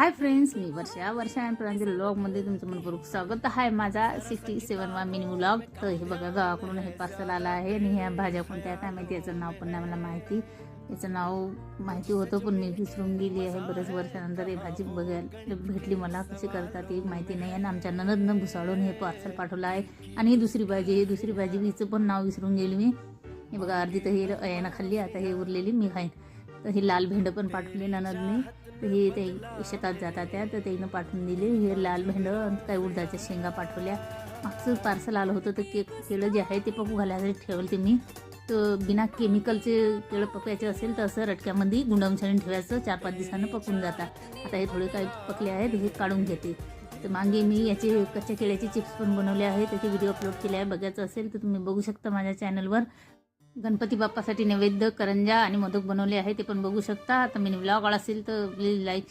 Hi friends, मी वर्षा आणि प्रांजल व्लॉगमध्ये तुमचं मनपूर्वक स्वागत आहे. माझा 67वा मिनी व्लॉग. तर हे बघा, गावाकडून हे पार्सल आलं आहे आणि ह्या भाज्या कोणत्या काय माहिती, याचं नाव पण नाही मला माहिती. याचं नाव माहिती होतं पण मी विसरून गेली आहे. बरेच वर्षानंतर ही भाजी बघायला भेटली मला. कशी करतात ही माहिती नाही आणि आमच्या ननदनं भुसाळून हे पार्सल पाठवलं आहे. आणि ही दुसरी भाजी हिचं पण नाव विसरून गेली मी. हे बघा, अर्धी तर ही यानं खाल्ली, आता हे उरलेली मी खाईन. तर ही लाल भेंड पण पाठवली ननदने. तर हे ते शेतात जातात त्या, तर त्यानं पाठवून दिले हे लाल भेंड. काही उडदाच्या शेंगा पाठवल्या. मागचं पार्सल आलं होतं तर केळं जे आहे ते पकू घालायसाठी ठेवलं मी. तर बिना केमिकलचे केळं पकायचे असेल तर असं रटक्यामध्ये गुंडावून छान ठेवायचं. 4-5 दिवसानं पकून जातात. आता हे थोडे काही पकले आहेत, हे काढून घेते. तर मागे मी याचे कच्च्या केळ्याचे चिप्स पण बनवले आहे, त्याचे व्हिडिओ अपलोड केले आहे. बघायचं असेल तर तुम्ही बघू शकता माझ्या चॅनलवर. गणपती बाप्पासाठी नैवेद्य करंजा आणि मोदक बनवले आहे, ते पण बघू शकता. आता मी व्लॉग आवडला असेल तर प्लीज लाईक शेअर